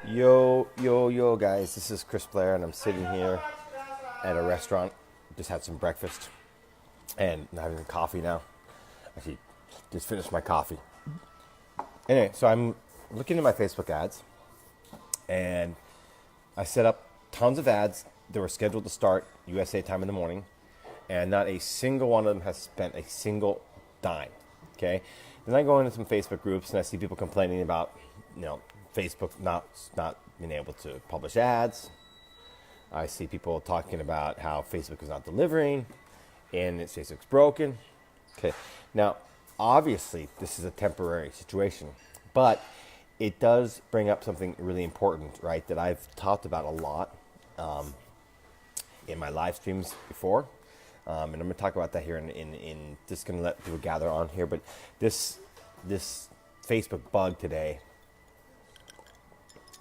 Yo, guys, this is Chris Blair, and I'm sitting here at a restaurant. Just had some breakfast, and I'm having some coffee now. Actually, just finished my coffee. Anyway, so I'm looking at my Facebook ads, and I set up tons of ads that were scheduled to start USA time in the morning, and not a single one of them has spent a single dime. Okay, then I go into some Facebook groups and I see people complaining about, Facebook not being able to publish ads. I see people talking about how Facebook is not delivering, and it's Facebook's broken. Okay, now obviously this is a temporary situation, but it does bring up something really important, right? That I've talked about a lot in my live streams before, and I'm going to talk about that here in just going to let people gather on here. But this Facebook bug today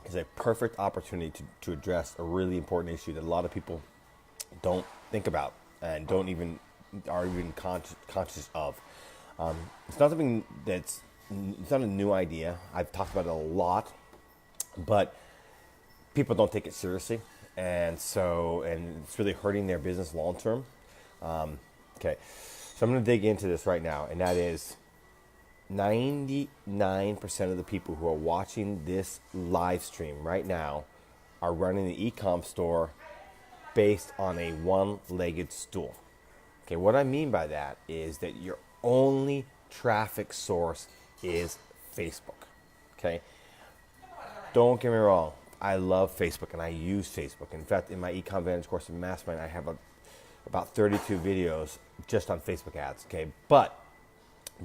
is a perfect opportunity to address a really important issue that a lot of people don't think about and don't even are even conscious of. It's not something it's not a new idea. I've talked about it a lot, but people don't take it seriously, and it's really hurting their business long term. Okay, so I'm going to dig into this right now, and that is 99% of the people who are watching this live stream right now are running the eCom store based on a one-legged stool. Okay, what I mean by that is that your only traffic source is Facebook. Okay, don't get me wrong. I love Facebook and I use Facebook. In fact, in my eCom Vantage course in Mastermind, I have about 32 videos just on Facebook ads. Okay, but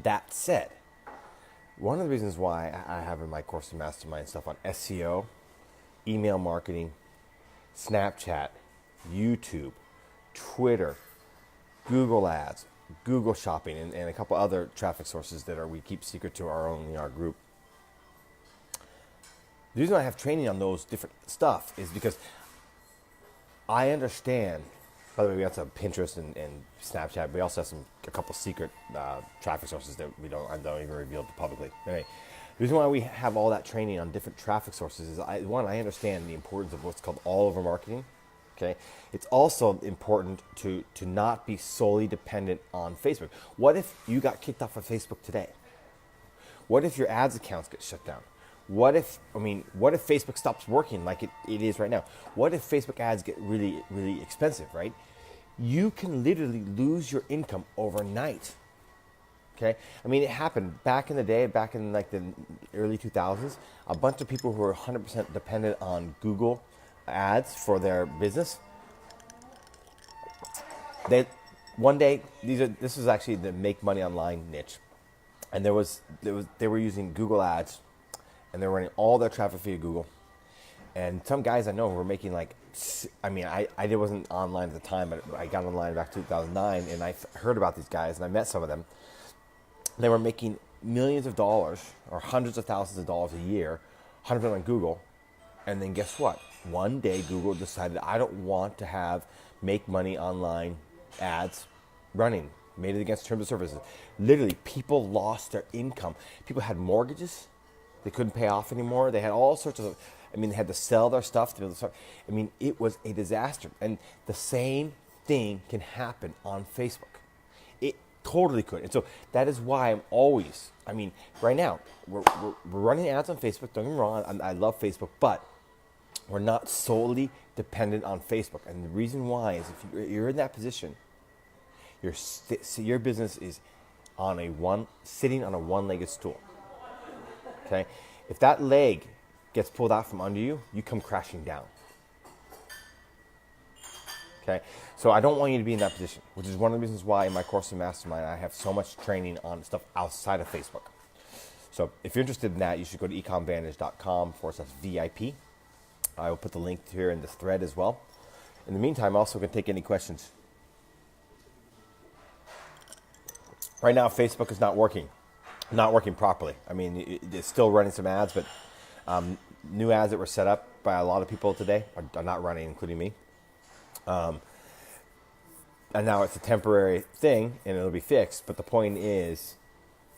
that said, one of the reasons why I have in my course in Mastermind stuff on SEO, email marketing, Snapchat, YouTube, Twitter, Google Ads, Google Shopping, and a couple other traffic sources that we keep secret to our own in our group. The reason I have training on those different stuff is because I understand. By the way, we got some Pinterest and Snapchat. We also have a couple secret traffic sources that I don't even reveal publicly. Anyway, the reason why we have all that training on different traffic sources is I understand the importance of what's called all-over marketing. Okay, it's also important to not be solely dependent on Facebook. What if you got kicked off of Facebook today? What if your ads accounts get shut down? What if Facebook stops working like it is right now? What if Facebook ads get really, really expensive, right? You can literally lose your income overnight. Okay? I mean, it happened back in the day, back in like the early 2000s. A bunch of people who were 100% dependent on Google ads for their business. One day, this was actually the make money online niche. And they were using Google ads, and they were running all their traffic via Google. And some guys I know were making I wasn't online at the time, but I got online back in 2009, and I heard about these guys, and I met some of them. They were making millions of dollars or hundreds of thousands of dollars a year, 100% on Google. And then guess what? One day Google decided, I don't want to make money online ads running, made it against terms of services. Literally, people lost their income. People had mortgages they couldn't pay off anymore. They had all sorts of, they had to sell their stuff to be able to start. It was a disaster. And the same thing can happen on Facebook. It totally could. And so that is why I'm always, right now, we're running ads on Facebook. Don't get me wrong, I love Facebook, but we're not solely dependent on Facebook. And the reason why is if you're in that position, your business is sitting on a one-legged stool. Okay, if that leg gets pulled out from under you, you come crashing down. Okay, so I don't want you to be in that position, which is one of the reasons why in my course in Mastermind I have so much training on stuff outside of Facebook. So if you're interested in that, you should go to ecomvantage.com/VIP. I will put the link here in this thread as well. In the meantime, I also can take any questions. Right now, Facebook is not working properly. It's still running some ads, but new ads that were set up by a lot of people today are not running, including me. And now it's a temporary thing, and it'll be fixed. But the point is,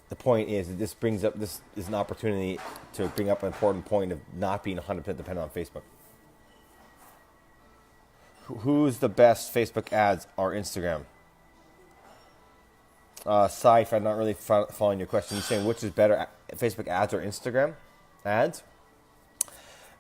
the point is that this is an opportunity to bring up an important point of not being 100% dependent on Facebook. Who's the best Facebook ads or Instagram? Saif, I'm not really following your question. You're saying which is better, Facebook ads or Instagram ads?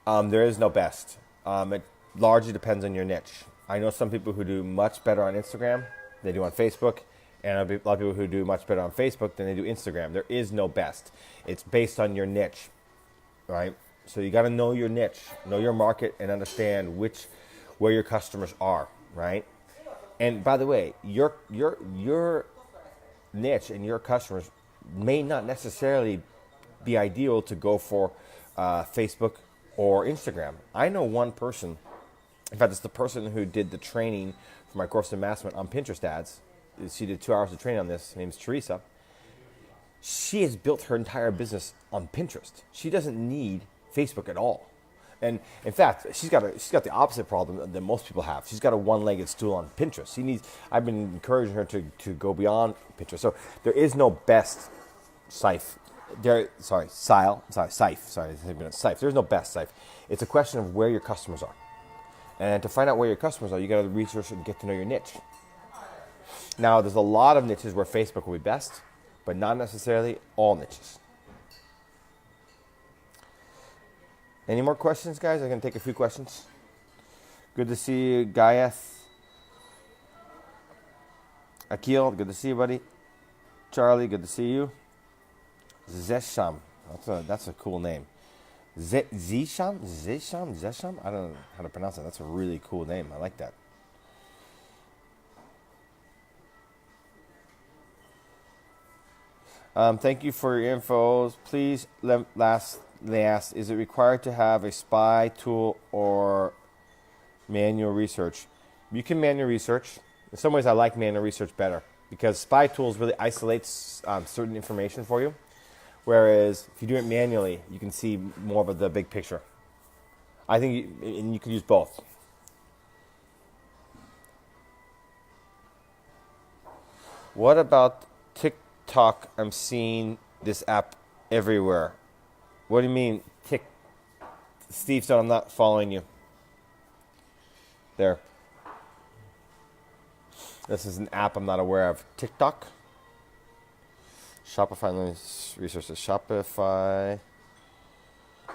There is no best. It largely depends on your niche. I know some people who do much better on Instagram than they do on Facebook, and a lot of people who do much better on Facebook than they do Instagram. There is no best. It's based on your niche, right? So you got to know your niche, know your market, and understand where your customers are, right? And by the way, your niche and your customers may not necessarily be ideal to go for Facebook or Instagram. I know one person, in fact, it's the person who did the training for my course in mastermind on Pinterest ads. She did 2 hours of training on this. Her name's Teresa. She has built her entire business on Pinterest. She doesn't need Facebook at all. And in fact, she's got the opposite problem that most people have. She's got a one-legged stool on Pinterest. I've been encouraging her to go beyond Pinterest. So there is no best Saif. Saif. There's no best Saif. It's a question of where your customers are. And to find out where your customers are, you got to research and get to know your niche. Now, there's a lot of niches where Facebook will be best, but not necessarily all niches. Any more questions, guys? I can take a few questions. Good to see you, Gayeth. Akil, good to see you, buddy. Charlie, good to see you. Zesham, that's a cool name. Zesham? I don't know how to pronounce that. That's a really cool name. I like that. Thank you for your infos. Please, lastly ask, is it required to have a spy tool or manual research? You can manual research. In some ways, I like manual research better because spy tools really isolates certain information for you. Whereas if you do it manually, you can see more of the big picture. I think you can use both. What about TikTok? I'm seeing this app everywhere. What do you mean, Steve said I'm not following you. There. This is an app I'm not aware of. TikTok. Shopify resources. Shopify.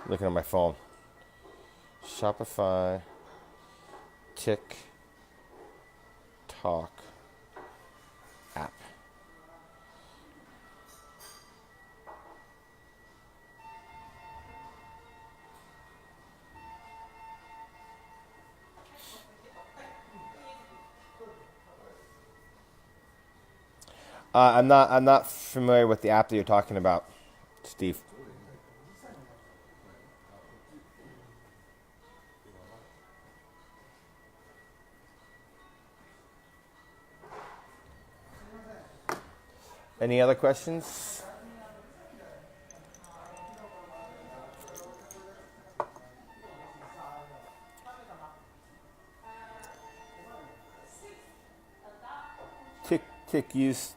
Looking at my phone. Shopify. TikTok app. I'm not familiar with the app that you're talking about, Steve. Any other questions? Tick used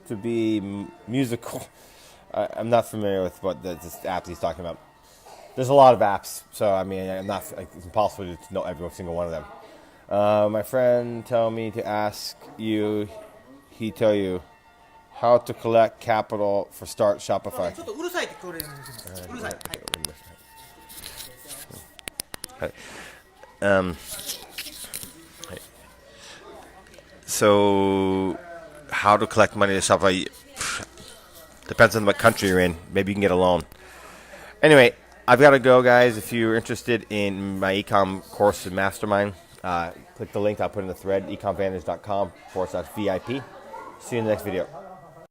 to be musical. I'm not familiar with what this app he's talking about. There's a lot of apps, so I mean, it's impossible to know every single one of them. My friend told me to ask you. He tell you how to collect capital for start Shopify. So, how to collect money to Shopify? Depends on what country you're in. Maybe you can get a loan. Anyway, I've got to go, guys. If you're interested in my eCom course and mastermind, click the link I'll put in the thread, ecomvantage.com/VIP. See you in the next video.